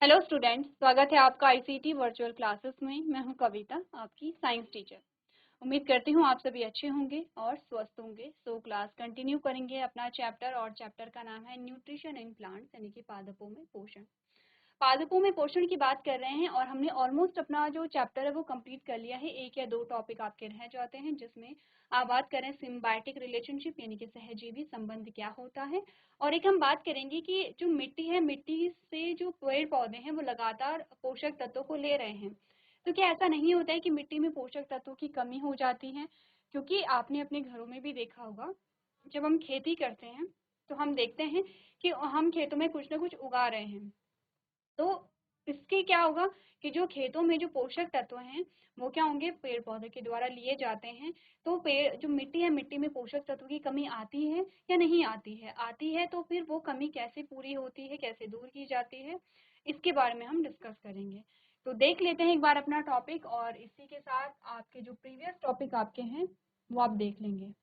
Hello students, स्वागत है आपका आईसीटी वर्चुअल क्लासेस में। मैं हूं कविता, आपकी साइंस टीचर। उम्मीद करती हूं आप सभी अच्छे होंगे और स्वस्थ होंगे। सो क्लास कंटिन्यू करेंगे अपना चैप्टर, और चैप्टर का नाम है न्यूट्रिशन इन प्लांट्स, यानी कि पादपों में पोषण। पादपों में पोषण की बात कर रहे हैं और हमने ऑलमोस्ट अपना जो चैप्टर है वो कंप्लीट कर लिया है। एक या दो टॉपिक आपके रह जाते हैं, जिसमें आप बात करें सिम्बायोटिक रिलेशनशिप, यानी कि सहजीवी संबंध क्या होता है। और एक हम बात करेंगे कि जो मिट्टी है, मिट्टी से जो पेड़ पौधे हैं वो लगातार पोषक तत्वों को ले रहे हैं। तो क्या ऐसा नहीं होता है कि मिट्टी में पोषक तत्वों की कमी हो जाती है? क्योंकि आपने अपने घरों में भी देखा होगा, जब हम खेती करते हैं तो हम देखते हैं कि हम खेतों में कुछ ना कुछ उगा रहे हैं। तो इसके क्या होगा कि जो खेतों में जो पोषक तत्व हैं वो क्या होंगे, पेड़ पौधे के द्वारा लिए जाते हैं। तो पेड़ जो मिट्टी है, मिट्टी में पोषक तत्व की कमी आती है या नहीं आती है? आती है तो फिर वो कमी कैसे पूरी होती है, कैसे दूर की जाती है, इसके बारे में हम डिस्कस करेंगे। तो देख लेते हैं एक बार अपना टॉपिक, और इसी के साथ आपके जो प्रीवियस टॉपिक आपके हैं वो आप देख लेंगे।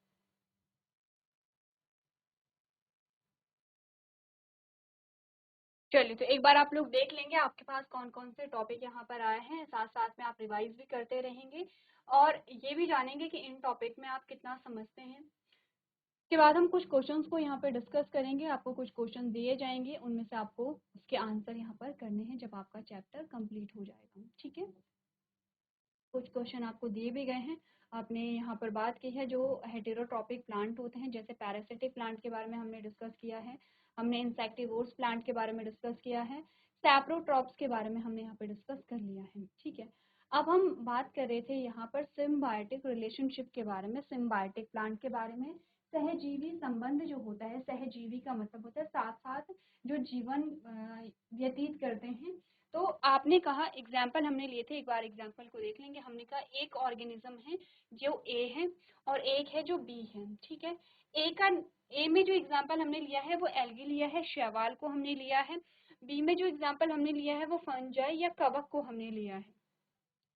चलिए, तो एक बार आप लोग देख लेंगे आपके पास कौन कौन से टॉपिक यहाँ पर आए हैं। साथ साथ में आप रिवाइज भी करते रहेंगे और ये भी जानेंगे कि इन टॉपिक में आप कितना समझते हैं। उसके बाद हम कुछ क्वेश्चंस को यहाँ पर डिस्कस करेंगे। आपको कुछ क्वेश्चन दिए जाएंगे, उनमें से आपको उसके आंसर यहाँ पर करने हैं जब आपका चैप्टर कंप्लीट हो जाएगा। ठीक है, कुछ क्वेश्चन आपको दिए भी गए हैं। आपने यहाँ पर बात की है जो हेटेरोट्रॉपिक प्लांट होते हैं, जैसे पैरासिटिक प्लांट के बारे में हमने डिस्कस किया है। हमने इंसेक्टिवोर्स प्लांट के बारे में डिस्कस किया है। सैप्रोट्रॉप्स के बारे में हमने यहाँ पर डिस्कस कर लिया है। ठीक है, अब हम बात कर रहे थे यहाँ पर सिम्बायोटिक रिलेशनशिप के बारे में, सिम्बायोटिक प्लांट के बारे में। सहजीवी संबंध जो होता है, सहजीवी का मतलब होता है साथ साथ जो जीवन व्यतीत करते हैं। तो आपने कहा एग्जाम्पल हमने लिए थे, एक बार एग्जाम्पल को देख लेंगे। हमने कहा एक ऑर्गेनिज्म है जो ए है और एक है जो बी है। ठीक है, ए का ए में जो एग्जाम्पल हमने लिया है वो एल्गी लिया है, शैवाल को हमने लिया है। बी में जो एग्जाम्पल हमने लिया है वो फंजाई या कवक को हमने लिया है।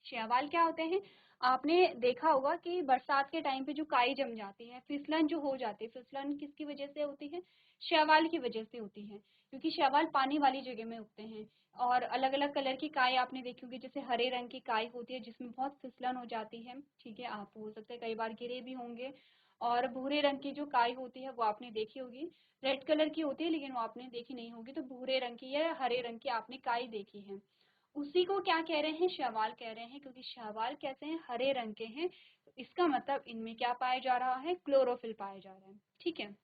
शैवाल क्या होते हैं? आपने देखा होगा कि बरसात के टाइम पे जो काई जम जाती है, फिसलन जो हो जाती है, फिसलन किसकी वजह से होती है? शैवाल की वजह से होती है, क्योंकि शैवाल पानी वाली जगह में उगते हैं। और अलग अलग कलर की काई आपने देखी होगी, जैसे हरे रंग की काई होती है जिसमें बहुत फिसलन हो जाती है। ठीक है, आप हो सकते हैं कई बार गिरे भी होंगे। और भूरे रंग की जो काई होती है वो आपने देखी होगी। रेड कलर की होती है लेकिन वो आपने देखी नहीं होगी। तो भूरे रंग की या हरे रंग की आपने काई देखी है, उसी को क्या कह रहे हैं? शैवाल कह रहे हैं, क्योंकि शैवाल कैसे हैं? हरे रंग के हैं। तो इसका मतलब इनमें क्या पाया जा रहा है? क्लोरोफिल पाया जा रहा है। ठीक है,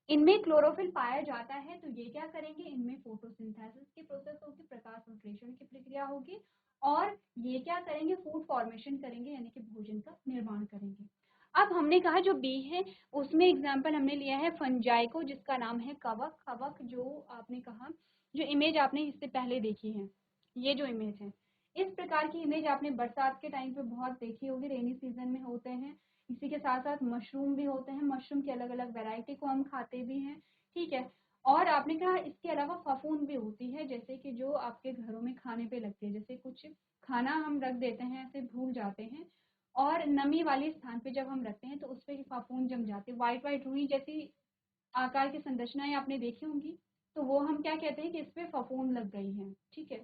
इनमें क्लोरोफिल पाया जाता है तो ये क्या करेंगे? इनमें फोटोसिंथेसिस की प्रोसेस होगी, प्रकाश संश्लेषण की प्रक्रिया होगी, और ये क्या करेंगे? फूड फॉर्मेशन करेंगे, यानी कि भोजन का निर्माण करेंगे। अब हमने कहा जो बी है उसमें एग्जाम्पल हमने लिया है फंजाई को, जिसका नाम है कवक। कवक जो आपने कहा, जो इमेज आपने इससे पहले देखी है, ये जो इमेज है, इस प्रकार की इमेज आपने बरसात के टाइम पे बहुत देखी होगी, रेनी सीजन में होते हैं। इसी के साथ साथ मशरूम भी होते हैं, मशरूम की अलग अलग वैरायटी को हम खाते भी हैं। ठीक है, और आपने कहा इसके अलावा फफूंद भी होती है, जैसे कि जो आपके घरों में खाने पे लगती है। जैसे कुछ खाना हम रख देते हैं, ऐसे भूल जाते हैं, और नमी वाले स्थान पे जब हम रखते हैं तो उस पर फफूंद जम जाते हैं। व्हाइट व्हाइट रुई जैसी आकार की संरचनाएं आपने देखी होंगी, तो वो हम क्या कहते हैं कि इस पे फफूंद लग गई है। ठीक है,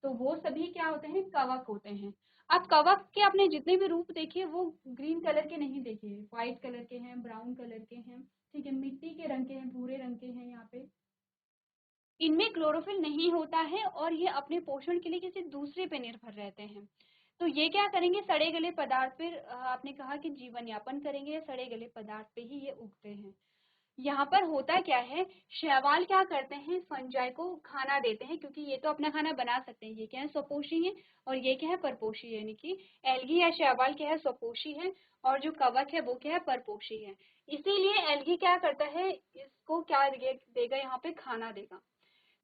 तो वो सभी क्या होते हैं? कवक होते हैं। अब कवक के आपने जितने भी रूप देखे वो ग्रीन कलर के नहीं देखे, व्हाइट कलर के हैं, ब्राउन कलर के हैं। ठीक है, मिट्टी के रंग के हैं, भूरे रंग के हैं। यहाँ पे इनमें क्लोरोफिल नहीं होता है और ये अपने पोषण के लिए किसी दूसरे पे निर्भर रहते हैं। तो ये क्या करेंगे? सड़े गले पदार्थ पर आपने कहा कि जीवन यापन करेंगे, सड़े गले पदार्थ पे ही ये उगते हैं। यहाँ पर होता क्या है? शैवाल क्या करते हैं? फंजाई को खाना देते हैं, क्योंकि ये तो अपना खाना बना सकते हैं। ये क्या है? स्वपोषी है, और ये क्या है? परपोषी है। यानी कि एल्गी या शैवाल क्या है? स्वपोषी है, और जो कवक है वो क्या है? परपोषी है। इसीलिए एल्गी क्या करता है? इसको क्या देगा? यहाँ पे खाना देगा।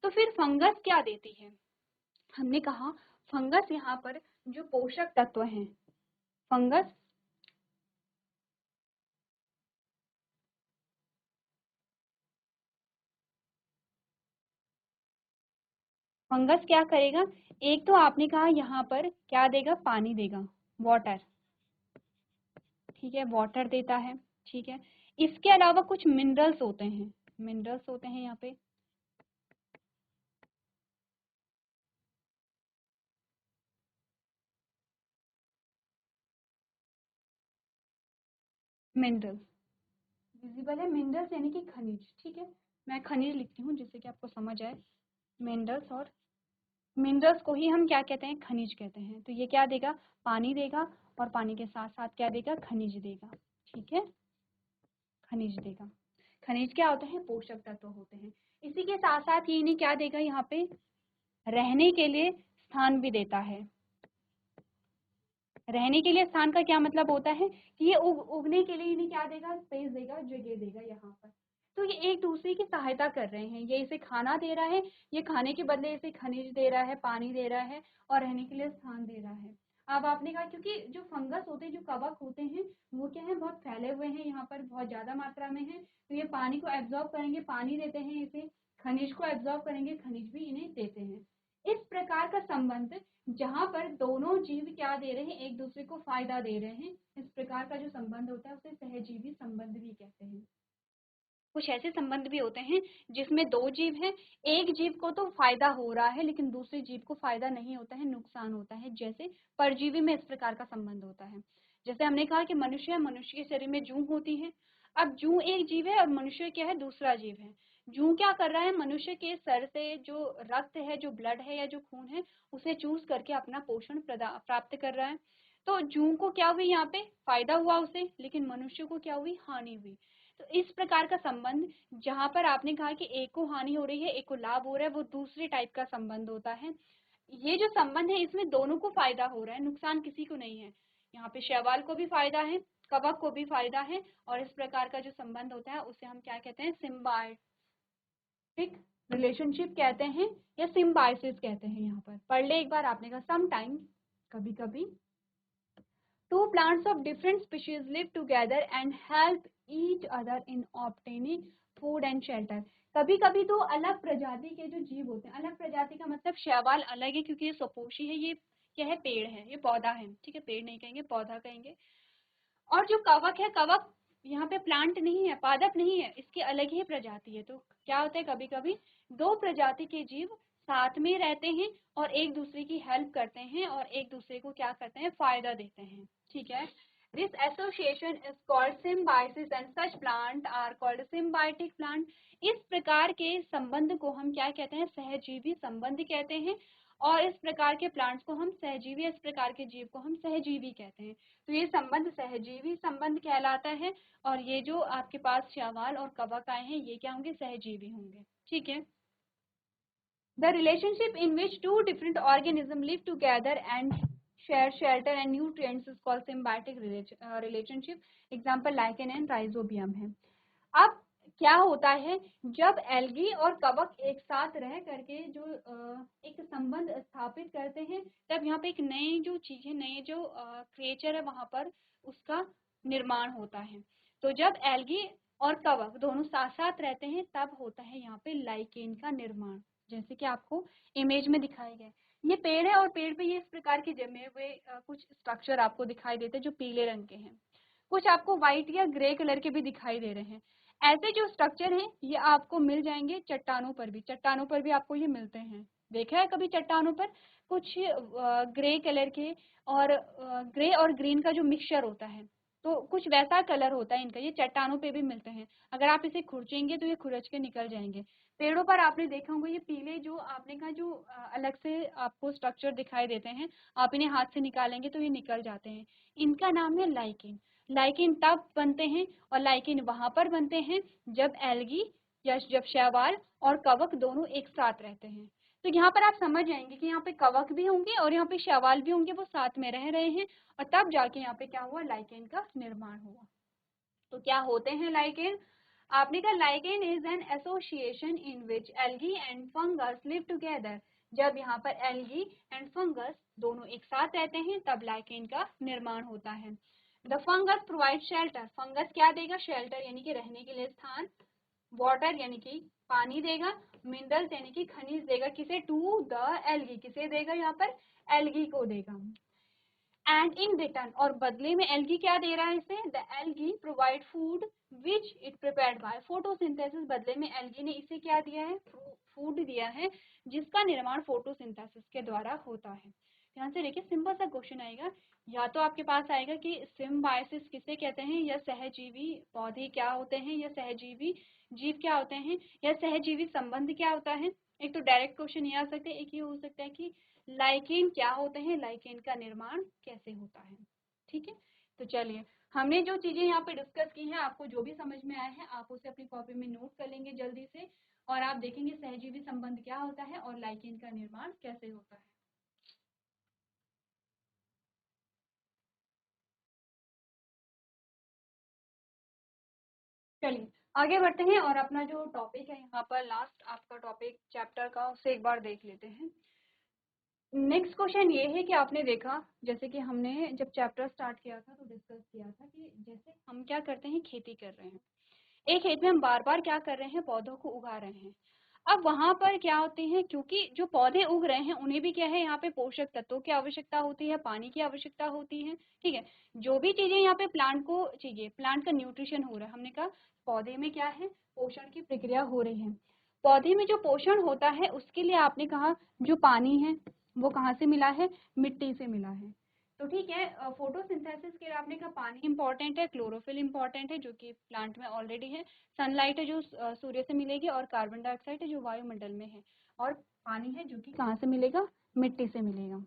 तो फिर फंगस क्या देती है? हमने कहा फंगस यहाँ पर जो पोषक तत्व हैं, फंगस फंगस क्या करेगा? एक तो आपने कहा यहाँ पर क्या देगा? पानी देगा, वाटर। ठीक है, वाटर देता है। ठीक है, इसके अलावा कुछ मिनरल्स होते हैं, मिनरल्स होते हैं यहाँ पे। मिनरल्स, विजिबल है मिनरल्स यानी कि खनिज, ठीक है। मैं खनिज लिखती हूँ जिससे कि आपको समझ आए। मिनरल्स, और मिनरल्स को ही हम क्या कहते हैं, खनिज कहते हैं। तो ये क्या देगा, पानी देगा, और पानी के साथ साथ क्या देगा, खनिज देगा, ठीक है, खनिज देगा। खनिज क्या होते हैं, पोषक तत्व होते हैं। इसी के साथ साथ ये इन्हें क्या देगा, यहाँ पे रहने के लिए स्थान भी देता है। रहने के लिए स्थान का क्या मतलब होता है कि ये उगने के लिए इन्हें क्या देगा, स्पेस देगा, जगह देगा यहाँ पर। तो ये एक दूसरे की सहायता कर रहे हैं, ये इसे खाना दे रहा है, ये खाने के बदले इसे खनिज दे रहा है, पानी दे रहा है, और रहने के लिए स्थान दे रहा है। अब आपने कहा क्योंकि जो फंगस होते हैं, जो कवक होते हैं, वो क्या है, बहुत फैले हुए हैं, यहाँ पर बहुत ज्यादा मात्रा में है, तो ये पानी को एब्जॉर्ब करेंगे, पानी देते हैं इसे, खनिज को एब्जॉर्ब करेंगे, खनिज भी इन्हें देते हैं। इस प्रकार का संबंध जहाँ पर दोनों जीव क्या दे रहे हैं, एक दूसरे को फायदा दे रहे हैं, इस प्रकार का जो संबंध होता है उसे सहजीवी संबंध भी कहते हैं। कुछ ऐसे संबंध भी होते हैं जिसमें दो जीव हैं, एक जीव को तो फायदा हो रहा है लेकिन दूसरे जीव को फायदा नहीं होता है, नुकसान होता है। जैसे परजीवी में इस प्रकार का संबंध होता है। जैसे हमने कहा कि मनुष्य है, मनुष्य के शरीर में जूं होती है। अब जूं एक जीव है और मनुष्य क्या है, दूसरा जीव है। जूं क्या कर रहा है, मनुष्य के सर से जो रक्त है, जो ब्लड है या जो खून है, उसे चूस करके अपना पोषण प्राप्त कर रहा है। तो जूं को क्या हुई, यहाँ पे फायदा हुआ उसे, लेकिन मनुष्य को क्या हुई, हानि हुई। तो इस प्रकार का संबंध, जहां पर आपने कहा कि एक को हानि हो रही है, एक को लाभ हो रहा है, वो दूसरे टाइप का संबंध होता है। ये जो संबंध है, इसमें दोनों को फायदा हो रहा है, नुकसान किसी को नहीं है। यहाँ पे शैवाल को भी फायदा है, कवक को भी फायदा है, और इस प्रकार का जो संबंध होता है उसे हम क्या कहते हैं, सिम्बायोटिक रिलेशनशिप कहते हैं, या सिम्बायोसिस कहते हैं। यहाँ पर पढ़ ले एक बार, आपने कहा समटाइम्स, कभी कभी, two plants of different species live together and help each other in obtaining food and shelter. कभी कभी तो अलग प्रजाति के जो जीव होते हैं, अलग प्रजाति का मतलब शैवाल अलग है क्योंकि ये सपोषी है, ये क्या है, पेड़ है, ये पौधा है, ठीक है, पेड़ नहीं कहेंगे, पौधा कहेंगे। और जो कवक है, कवक यहाँ पे प्लांट नहीं है, पादप नहीं है, इसकी अलग ही प्रजाति है। तो क्या होता है, कभी कभी दो प्रजाति के जीव साथ में रहते हैं और एक दूसरे की हेल्प करते हैं और एक दूसरे को क्या करते हैं, फायदा देते हैं, ठीक है। This association is called symbiosis and such plant are called symbiotic plant. इस प्रकार के संबंध को हम क्या कहते हैं, सहजीवी संबंध कहते हैं, और इस प्रकार के प्लांट्स को हम सहजीवी, इस प्रकार के जीव को हम सहजीवी कहते हैं। तो ये संबंध सहजीवी संबंध कहलाता है, और ये जो आपके पास शैवाल और कवक आए हैं, ये क्या होंगे, सहजीवी होंगे, ठीक है। The relationship in which two different organisms live together and share shelter and nutrients is called symbiotic relationship. Example lichen and rhizobium है। अब क्या होता है, जब एल्गी और कवक एक साथ रह करके जो एक संबंध स्थापित करते हैं, तब यहाँ पे एक नई जो चीज है, नए जो क्रिएचर है, वहां पर उसका निर्माण होता है। तो जब एल्गी और कवक दोनों साथ साथ रहते हैं, तब होता है यहाँ पे लाइकेन का निर्माण, जैसे कि आपको इमेज में दिखाए गए। ये पेड़ है और पेड़ पे ये इस प्रकार के जमे हुए कुछ स्ट्रक्चर आपको दिखाई देते हैं जो पीले रंग के हैं, कुछ आपको व्हाइट या ग्रे कलर के भी दिखाई दे रहे हैं। ऐसे जो स्ट्रक्चर हैं ये आपको मिल जाएंगे चट्टानों पर भी, चट्टानों पर भी आपको ये मिलते हैं। देखा है कभी चट्टानों पर कुछ ग्रे कलर के, और ग्रे और ग्रीन का जो मिक्सचर होता है, तो कुछ वैसा कलर होता है इनका, ये चट्टानों पे भी मिलते हैं। अगर आप इसे खुरचेंगे तो ये खुरच के निकल जाएंगे। पेड़ों पर आपने देखा होगा ये पीले जो आपने कहा जो अलग से आपको स्ट्रक्चर दिखाई देते हैं, आप इन्हें हाथ से निकालेंगे तो ये निकल जाते हैं। इनका नाम है लाइकेन। लाइकेन तब बनते हैं और लाइकेन वहां पर बनते हैं जब एल्गी या जब शैवाल और कवक दोनों एक साथ रहते हैं। तो यहाँ पर आप समझ जाएंगे कि यहाँ पे कवक भी होंगे और यहाँ पे शैवाल भी होंगे, वो साथ में रह रहे हैं, और तब जाके यहाँ पे क्या हुआ, लाइकेन का निर्माण हुआ। तो क्या होते हैं लाइकेन, आपने कहा lichen is an association in which algae and fungus live together. जब यहाँ पर एल्गी एंड फंगस दोनों एक साथ रहते हैं, तब लाइकेन का निर्माण होता है। The fungus provide shelter, fungus क्या देगा, शेल्टर यानी कि रहने के लिए स्थान, वाटर यानी कि पानी देगा, मिनरल्स यानी कि खनिज देगा, किसे, टू द एल्गी, किसे देगा, यहाँ पर एल्गी को देगा। एंड इन रिटर्न, और बदले में एल्गी क्या दे रहा है इसे, the algae provide food which it prepared by photosynthesis, बदले में एल्गी ने इसे क्या दिया है, फूड दिया है जिसका निर्माण फोटोसिंथेसिस के द्वारा होता है। ध्यान से देखिए, सिंपल सा क्वेश्चन आएगा, या तो आपके पास आएगा कि सिम्बायोसिस किसे कहते हैं, या सहजीवी पौधे क्या होते हैं, या सहजीवी जीव क्या होते हैं, या सहजीवी संबंध क्या होता है। एक तो डायरेक्ट क्वेश्चन ये आ सकते हैं, एक ये हो सकता है कि लाइकेन क्या होते हैं, लाइकेन का निर्माण कैसे होता है। ठीक है, तो चलिए, हमने जो चीजें यहाँ पे डिस्कस की हैं, आपको जो भी समझ में आया है आप उसे अपनी कॉपी में नोट कर लेंगे जल्दी से, और आप देखेंगे सहजीवी संबंध क्या होता है और लाइकेन का निर्माण कैसे होता है। चलिए आगे बढ़ते हैं और अपना जो टॉपिक है यहाँ पर लास्ट आपका टॉपिक चैप्टर का, उसे एक बार देख लेते हैं। नेक्स्ट क्वेश्चन ये है कि आपने देखा, जैसे कि हमने जब चैप्टर स्टार्ट किया था तो डिस्कस किया था कि जैसे हम क्या करते हैं, खेती कर रहे हैं, एक खेत में हम बार बार क्या कर रहे हैं, पौधों को उगा रहे हैं। अब वहां पर क्या होती है, क्योंकि जो पौधे उग रहे हैं उन्हें भी क्या है, यहाँ पे पोषक तत्वों की आवश्यकता होती है, पानी की आवश्यकता होती है। ठीक है, जो भी चीजें यहाँ पे प्लांट को चाहिए, प्लांट का न्यूट्रिशन हो रहा है, हमने कहा पौधे में क्या है, पोषण की प्रक्रिया हो रही है। पौधे में जो पोषण होता है उसके लिए आपने कहा जो पानी है वो कहाँ से मिला है, मिट्टी से मिला है। तो ठीक है, फोटोसिंथेसिस के लिए आपने कहा पानी इंपॉर्टेंट है, क्लोरोफिल इंपॉर्टेंट है जो कि प्लांट में ऑलरेडी है, सनलाइट है जो सूर्य से मिलेगी, और कार्बन डाइऑक्साइड है जो वायुमंडल में है, और पानी है जो कि कहाँ से मिलेगा, मिट्टी से मिलेगा।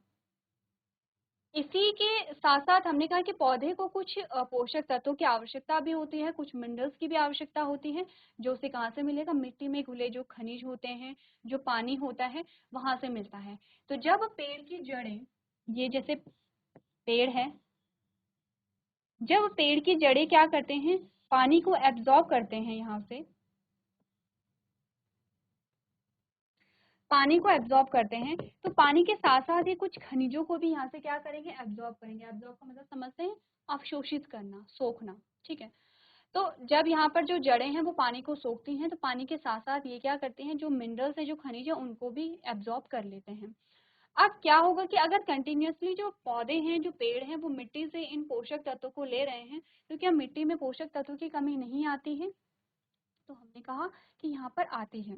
इसी के साथ साथ हमने कहा कि पौधे को कुछ पोषक तत्वों की आवश्यकता भी होती है, कुछ मिनरल्स की भी आवश्यकता होती है, जो उसे कहाँ से मिलेगा, मिट्टी में घुले जो खनिज होते हैं, जो पानी होता है वहां से मिलता है। तो जब पेड़ की जड़ें, ये जैसे पेड़ है, जब पेड़ की जड़ें क्या करते हैं, पानी को एब्जॉर्ब करते हैं, यहाँ से पानी को एब्जॉर्ब करते हैं, तो पानी के साथ साथ ये कुछ खनिजों को भी यहाँ से क्या करेंगे, एब्जॉर्ब करेंगे। एब्जॉर्ब का मतलब समझते हैं, अवशोषित करना, सोखना। ठीक है, तो जब यहाँ पर जो जड़ें हैं वो पानी को सोखती हैं, तो पानी के साथ साथ ये क्या करते हैं, जो मिनरल्स है, जो खनिज है, उनको भी एब्जॉर्ब कर लेते हैं। अब क्या होगा कि अगर कंटिन्यूअसली जो पौधे हैं, जो पेड़ हैं, वो मिट्टी से इन पोषक तत्वों को ले रहे हैं, तो क्या मिट्टी में पोषक तत्वों की कमी नहीं आती है? तो हमने कहा कि यहाँ पर आती है।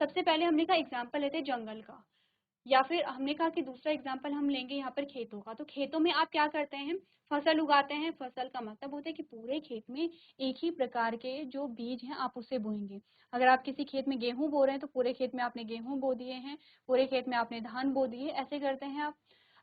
सबसे पहले हमने कहा एग्जाम्पल लेते हैं जंगल का, या फिर हमने कहा कि दूसरा एग्जाम्पल हम लेंगे यहाँ पर खेतों का। तो खेतों में आप क्या करते हैं, फसल उगाते हैं। फसल का मतलब होता है कि पूरे खेत में एक ही प्रकार के जो बीज हैं आप उसे बोएंगे। अगर आप किसी खेत में गेहूं बो रहे हैं तो पूरे खेत में आपने गेहूं बो दिए हैं, पूरे खेत में आपने धान बो दिए, ऐसे करते हैं आप।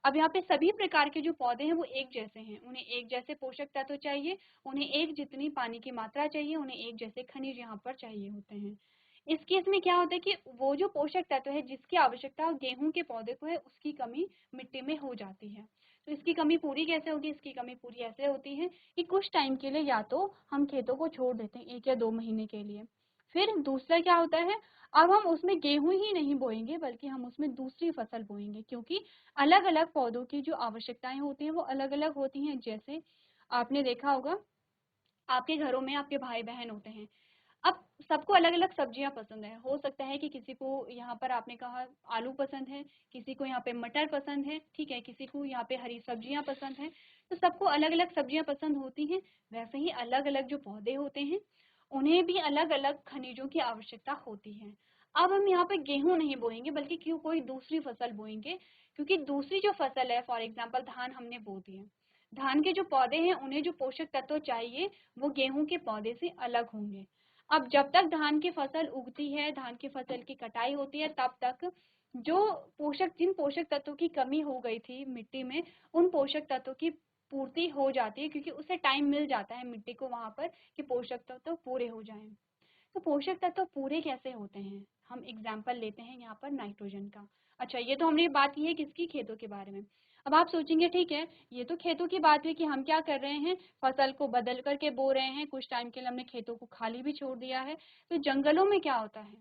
अब यहाँ पे सभी प्रकार के जो पौधे हैं वो एक जैसे हैं, उन्हें एक जैसे पोषक तत्व चाहिए, उन्हें एक जितनी पानी की मात्रा चाहिए, उन्हें एक जैसे खनिज यहाँ पर चाहिए होते हैं। इस केस में क्या होता है कि वो जो पोषक तत्व है जिसकी आवश्यकता गेहूं के पौधे को है, उसकी कमी मिट्टी में हो जाती है। तो इसकी कमी पूरी कैसे होगी, इसकी कमी पूरी ऐसे होती है कि कुछ टाइम के लिए या तो हम खेतों को छोड़ देते हैं 1 या 2 महीने के लिए। फिर दूसरा क्या होता है, अब हम उसमें गेहूं ही नहीं बोएंगे बल्कि हम उसमें दूसरी फसल बोएंगे, क्योंकि अलग अलग पौधों की जो आवश्यकताएं होती हैं वो अलग अलग होती हैं। जैसे आपने देखा होगा, आपके घरों में आपके भाई बहन होते हैं, अब सबको अलग अलग सब्जियां पसंद है। हो सकता है कि किसी को यहाँ पर आपने कहा आलू पसंद है, किसी को यहाँ पे मटर पसंद है, ठीक है, किसी को यहाँ पे हरी सब्जियां पसंद है। तो सबको अलग अलग सब्जियां पसंद होती हैं। वैसे ही अलग अलग जो पौधे होते हैं उन्हें भी अलग अलग खनिजों की आवश्यकता होती है। अब हम यहाँ पे गेहूं नहीं बोएंगे बल्कि क्यों कोई दूसरी फसल बोएंगे, क्योंकि दूसरी जो फसल है, फॉर एग्जाम्पल धान हमने बो दिए, धान के जो पौधे हैं उन्हें जो पोषक तत्व चाहिए वो गेहूं के पौधे से अलग होंगे। अब जब तक धान की फसल उगती है, धान की फसल की कटाई होती है, तब तक जो जिन पोषक तत्वों की कमी हो गई थी मिट्टी में, उन पोषक तत्वों की पूर्ति हो जाती है, क्योंकि उसे टाइम मिल जाता है मिट्टी को वहां पर कि पोषक तत्व पूरे हो जाएं। तो पोषक तत्व पूरे कैसे होते हैं, हम एग्जाम्पल लेते हैं यहाँ पर नाइट्रोजन का। अच्छा, ये तो हमने बात की है किसकी, खेतों के बारे में। अब आप सोचेंगे ठीक है, ये तो खेतों की बात हुई कि हम क्या कर रहे हैं, फसल को बदल करके बो रहे हैं, कुछ टाइम के लिए हमने खेतों को खाली भी छोड़ दिया है। तो जंगलों में क्या होता है,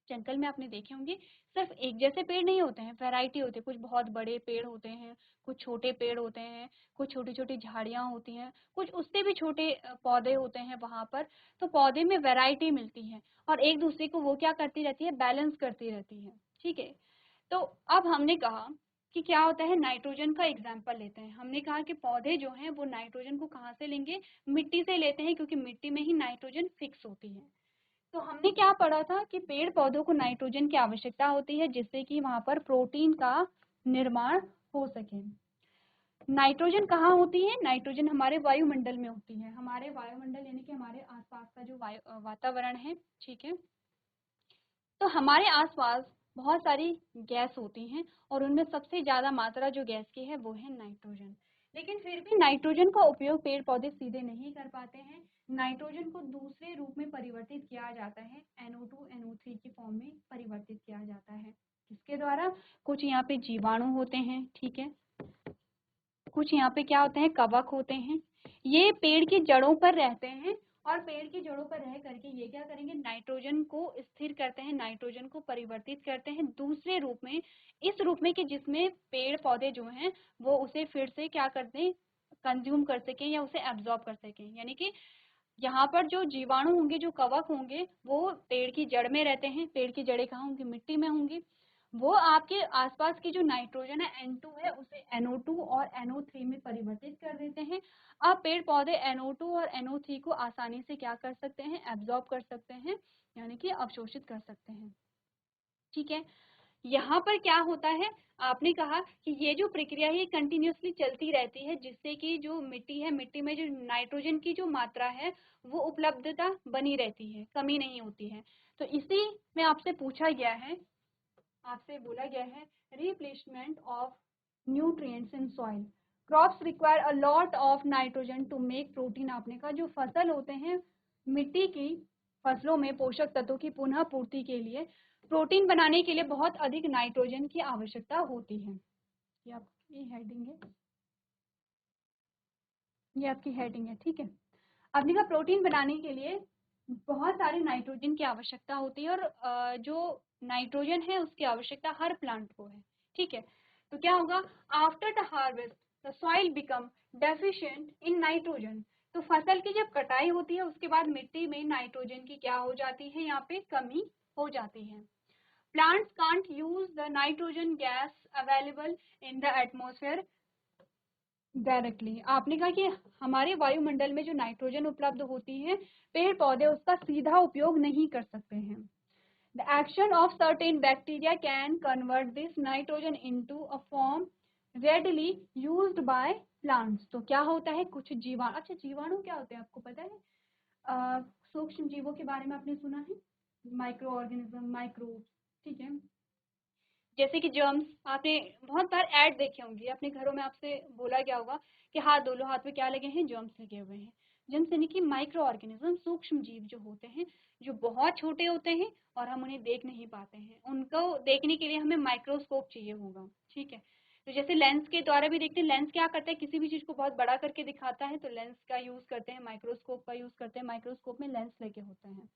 जंगल में आपने देखे होंगे सिर्फ एक जैसे पेड़ नहीं होते हैं, वैरायटी होती है। कुछ बहुत बड़े पेड़ होते हैं, कुछ छोटे पेड़ होते हैं, कुछ छोटी छोटी झाड़ियां होती हैं, कुछ उससे भी छोटे पौधे होते हैं वहां पर। तो पौधे में वैरायटी मिलती है और एक दूसरे को वो क्या करती रहती है, बैलेंस करती रहती है। ठीक है, तो अब हमने कहा कि क्या होता है, नाइट्रोजन का एग्जाम्पल लेते हैं। हमने कहा कि पौधे जो हैं वो नाइट्रोजन को कहाँ से लेंगे, मिट्टी से लेते हैं, क्योंकि मिट्टी में ही नाइट्रोजन फिक्स होती है। तो हमने क्या पढ़ा था कि पेड़ पौधों को नाइट्रोजन की आवश्यकता होती है जिससे कि वहां पर प्रोटीन का निर्माण हो सके। नाइट्रोजन कहाँ होती है? नाइट्रोजन हमारे वायुमंडल में होती है, हमारे वायुमंडल यानी कि हमारे आसपास का जो वातावरण है, ठीक है। तो हमारे आसपास बहुत सारी गैस होती हैं और उनमें सबसे ज़्यादा मात्रा जो गैस की है वो है नाइट्रोजन। लेकिन फिर भी नाइट्रोजन का उपयोग पेड़ पौधे सीधे नहीं कर पाते हैं। नाइट्रोजन को दूसरे रूप में परिवर्तित किया जाता है, NO2 NO3 की फॉर्म में परिवर्तित किया जाता है। किसके द्वारा? कुछ यहाँ पे जीवाणु होते हैं, ठीक है, कुछ यहाँ पे क्या होते हैं, कवक होते हैं। ये पेड़ की जड़ों पर रहते हैं और पेड़ की जड़ों पर रह करके ये क्या करेंगे, नाइट्रोजन को स्थिर करते हैं, नाइट्रोजन को परिवर्तित करते हैं दूसरे रूप में, इस रूप में कि जिसमें पेड़ पौधे जो हैं वो उसे फिर से क्या करते हैं, कंज्यूम कर सकें या उसे एब्जॉर्ब कर सकें। यानी कि यहाँ पर जो जीवाणु होंगे, जो कवक होंगे, वो पेड़ की जड़ में रहते हैं। पेड़ की जड़ें कहाँ होंगी? मिट्टी में होंगी। वो आपके आसपास की जो नाइट्रोजन है N2 है उसे NO2 और NO3 में परिवर्तित कर देते हैं। अब पेड़ पौधे NO2 और NO3 को आसानी से क्या कर सकते हैं, एब्जॉर्ब कर सकते हैं, यानी कि अवशोषित कर सकते हैं, ठीक है। यहाँ पर क्या होता है, आपने कहा कि ये जो प्रक्रिया है ये कंटिन्यूसली चलती रहती है, जिससे कि जो मिट्टी है, मिट्टी में जो नाइट्रोजन की जो मात्रा है वो उपलब्धता बनी रहती है, कमी नहीं होती है। तो इसी में आपसे पूछा गया है, आपसे बोला गया है, replacement of nutrients in soil, crops require a lot of nitrogen to make protein. आपने कहा जो फसल होते हैं मिट्टी की, फसलों में पोषक तत्वों की पुनः पूर्ति के लिए, प्रोटीन बनाने के लिए बहुत अधिक नाइट्रोजन की आवश्यकता होती है। ये आपकी हेडिंग है, ये आपकी हेडिंग है, ठीक है। आपने कहा प्रोटीन बनाने के लिए बहुत सारे नाइट्रोजन की आवश्यकता होती है और जो नाइट्रोजन है उसकी आवश्यकता हर प्लांट को है, ठीक है। तो क्या होगा, after the harvest the soil become deficient in nitrogen. तो फसल की जब कटाई होती है उसके बाद मिट्टी में नाइट्रोजन की क्या हो जाती है, यहाँ पे कमी हो जाती है। Plants can't use the nitrogen gas available in the atmosphere directly. आपने कहा कि हमारे वायुमंडल में जो नाइट्रोजन उपलब्ध होती है, पेड़ पौधे उसका सीधा उपयोग नहीं कर सकते हैं। The action of certain bacteria can convert this nitrogen into a form readily used by plants. तो क्या होता है, कुछ जीवाणु, अच्छा जीवाणु क्या होते हैं आपको पता है? सूक्ष्म जीवों के बारे में आपने सुना है, माइक्रो ऑर्गेनिज्म, माइक्रोब्स, ठीक है। जैसे कि जर्म्स, आपने बहुत बार ऐड देखे होंगे, अपने घरों में आपसे बोला गया होगा कि हाथ धो लो, हाथ में क्या लगे हैं, जर्म्स लगे हुए हैं। जर्म्स यानी कि माइक्रो ऑर्गेनिज्म, सूक्ष्म जीव जो होते हैं, जो बहुत छोटे होते हैं और हम उन्हें देख नहीं पाते हैं, उनको देखने के लिए हमें माइक्रोस्कोप चाहिए होगा, ठीक है। तो जैसे लेंस के द्वारा भी देखते हैं, लेंस क्या करता है, किसी भी चीज को बहुत बड़ा करके दिखाता है, तो लेंस का यूज करते हैं, माइक्रोस्कोप का यूज करते हैं, माइक्रोस्कोप में लेंस लगे होते हैं।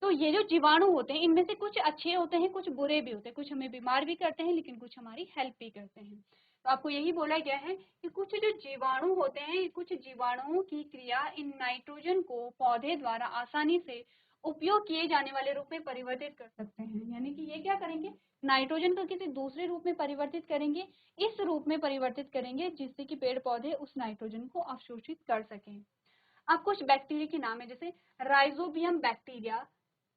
तो ये जो जीवाणु होते हैं इनमें से कुछ अच्छे होते हैं, कुछ बुरे भी होते हैं, कुछ हमें बीमार भी करते हैं लेकिन कुछ हमारी हेल्प भी करते हैं। तो आपको यही बोला गया है कि कुछ जो जीवाणु होते हैं, कुछ जीवाणुओं की क्रिया इन नाइट्रोजन को पौधे द्वारा आसानी से उपयोग किए जाने वाले रूप में परिवर्तित कर सकते हैं। यानी कि ये क्या करेंगे, नाइट्रोजन को किसी दूसरे रूप में परिवर्तित करेंगे, इस रूप में परिवर्तित करेंगे जिससे कि पेड़ पौधे उस नाइट्रोजन को अवशोषित कर सकें। अब कुछ बैक्टीरिया के नाम है, जैसे rhizobium bacteria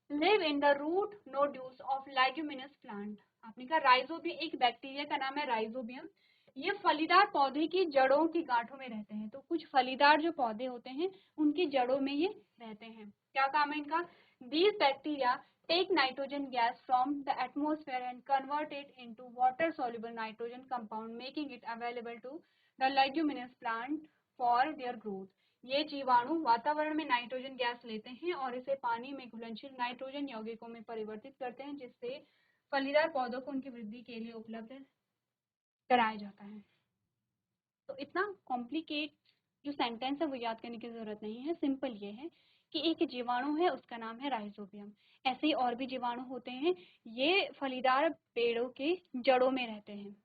live in the root nodules of leguminous plant. आपने कहा राइजोबियम, एक बैक्टीरिया का नाम है राइजोबियम, ये फलीदार पौधे की जड़ों की गांठों में रहते हैं। तो कुछ फलीदार जो पौधे होते हैं उनकी जड़ों में ये रहते हैं। क्या काम है इनका, these bacteria take nitrogen gas from the atmosphere and convert it into water soluble nitrogen compound, making it available to the leguminous plant for their growth. ये जीवाणु वातावरण में नाइट्रोजन गैस लेते हैं और इसे पानी में घुलनशील नाइट्रोजन यौगिकों में परिवर्तित करते हैं, जिससे फलीदार पौधों को उनकी वृद्धि के लिए उपलब्ध कराया जाता है। तो इतना कॉम्प्लिकेट जो सेंटेंस है वो याद करने की जरूरत नहीं है, सिंपल ये है कि एक जीवाणु है उसका नाम है राइजोबियम। ऐसे ही और भी जीवाणु होते हैं, ये फलीदार पेड़ों के जड़ों में रहते हैं।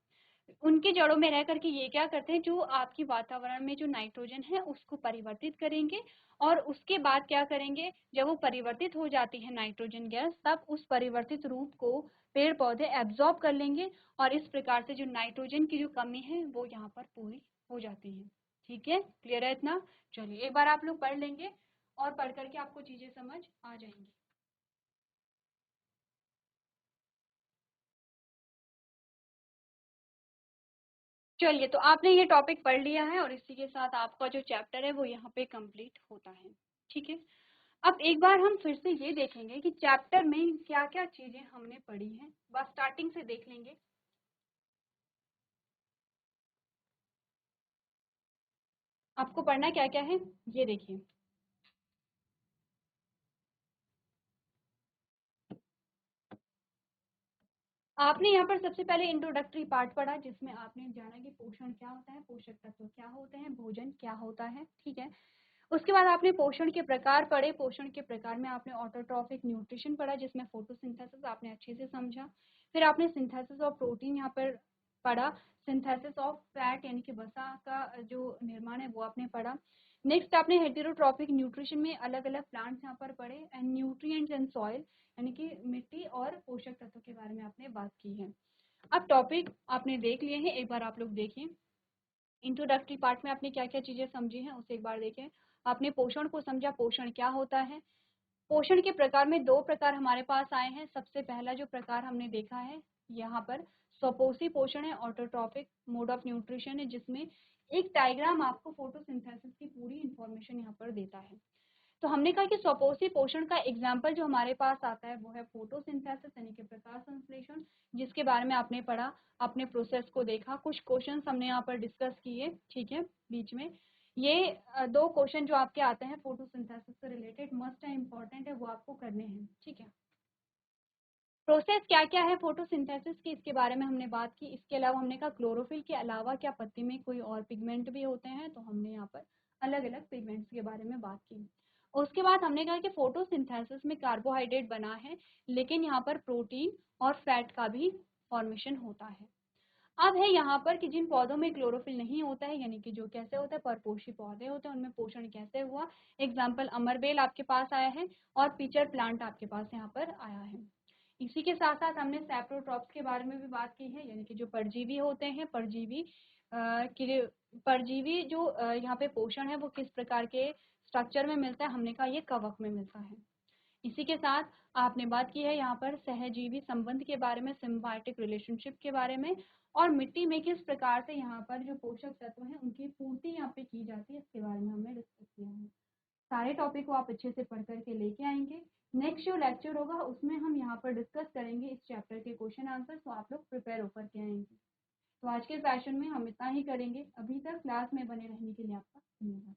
उनके जड़ों में रह करके ये क्या करते हैं, जो आपकी वातावरण में जो नाइट्रोजन है उसको परिवर्तित करेंगे और उसके बाद क्या करेंगे, जब वो परिवर्तित हो जाती है नाइट्रोजन गैस, तब उस परिवर्तित रूप को पेड़ पौधे एब्जॉर्ब कर लेंगे और इस प्रकार से जो नाइट्रोजन की जो कमी है वो यहाँ पर पूरी हो जाती है। ठीक है, क्लियर है इतना? चलिए एक बार आप लोग पढ़ लेंगे और पढ़ करके आपको चीजें समझ आ जाएंगी। चलिए, तो आपने ये टॉपिक पढ़ लिया है और इसी के साथ आपका जो चैप्टर है वो यहाँ पे कंप्लीट होता है। ठीक है, अब एक बार हम फिर से ये देखेंगे कि चैप्टर में क्या क्या चीजें हमने पढ़ी हैं, बस स्टार्टिंग से देख लेंगे। आपको पढ़ना क्या क्या है ये देखिए। आपने यहाँ पर सबसे पहले इंट्रोडक्टरी पार्ट पढ़ा जिसमें आपने जाना कि पोषण क्या होता है, पोषक तत्व क्या होते हैं, भोजन क्या होता है। ठीक है, उसके बाद आपने पोषण के प्रकार पढ़े। पोषण के प्रकार में आपने ऑटोट्रॉफिक न्यूट्रिशन पढ़ा जिसमें फोटोसिंथेसिस आपने अच्छे से समझा। फिर आपने सिंथेसिस ऑफ प्रोटीन यहाँ पर पढ़ा। सिंथेसिस ऑफ फैट यानी कि वसा का जो निर्माण है वो आपने पढ़ा। नेक्स्ट आपने हेटेरोट्रॉफिक न्यूट्रिशन में अलग अलग प्लांट्स यहाँ पर पढ़े एंड न्यूट्रिएंट्स एंड सॉइल यानी कि मिट्टी और पोषक तत्व के बारे में आपने बात की है। अब टॉपिक आपने देख लिए हैं, एक बार आप लोग देखें। इंट्रोडक्टरी पार्ट में आपने क्या क्या चीजें समझी हैं उसे एक बार देखें। आपने पोषण को समझा, पोषण क्या होता है। पोषण के प्रकार में दो प्रकार हमारे पास आए हैं। सबसे पहला जो प्रकार हमने देखा है यहाँ पर स्वपोषी पोषण है, ऑटोट्रॉफिक मोड ऑफ न्यूट्रिशन है, जिसमें एक डायग्राम आपको फोटोसिंथेसिस की पूरी इंफॉर्मेशन यहाँ पर देता है। तो हमने कहा कि स्वपोषी पोषण का एग्जाम्पल जो हमारे पास आता है वो है फोटोसिंथेसिस यानी कि प्रकाश संश्लेषण, जिसके बारे में आपने पढ़ा, अपने प्रोसेस को देखा, कुछ क्वेश्चंस हमने यहाँ पर डिस्कस किए। ठीक है, बीच में ये दो क्वेश्चन जो आपके आते हैं फोटोसिंथेसिस से रिलेटेड मस्ट है, इंपॉर्टेंट है, वो आपको करने हैं। ठीक है, प्रोसेस क्या क्या है फोटोसिंथेसिस की इसके बारे में हमने बात की। इसके अलावा हमने कहा क्लोरोफिल के अलावा क्या पत्ती में कोई और पिगमेंट भी होते हैं, तो हमने यहाँ पर अलग अलग पिगमेंट्स के बारे में बात की। उसके बाद हमने कहा कि फोटोसिंथेसिस में कार्बोहाइड्रेट बना है लेकिन यहाँ पर प्रोटीन और फैट का भी फॉर्मेशन होता है। अब है यहाँ पर कि जिन पौधों में क्लोरोफिल नहीं होता है यानी कि जो कैसे होता है परपोषी पौधे होते हैं उनमें पोषण कैसे हुआ। एग्जाम्पल अमरबेल आपके पास आया है और पीचर प्लांट आपके पास यहाँ पर आया है। इसी के साथ साथ हमने सैप्रोट्रॉप्स के बारे में भी बात की है यानी कि जो परजीवी होते हैं, परजीवी जो यहाँ पे पोषण है वो किस प्रकार के स्ट्रक्चर में मिलता है, हमने कहा ये कवक में मिलता है। इसी के साथ आपने बात की है यहाँ पर सहजीवी संबंध के बारे में, सिम्बायोटिक रिलेशनशिप के बारे में, और मिट्टी में किस प्रकार से यहाँ पर जो पोषक तत्व हैं उनकी पूर्ति यहाँ पे की जाती है इसके बारे में हमने डिस्कस किया है। सारे टॉपिक को आप अच्छे से पढ़ करके लेके आएंगे। नेक्स्ट जो लेक्चर होगा उसमें हम यहाँ पर डिस्कस करेंगे इस चैप्टर के क्वेश्चन आंसर, तो आप लोग प्रिपेयर होकर के आएंगे। तो आज के सेशन में हम इतना ही करेंगे। अभी तक क्लास में बने रहने के लिए आपका धन्यवाद।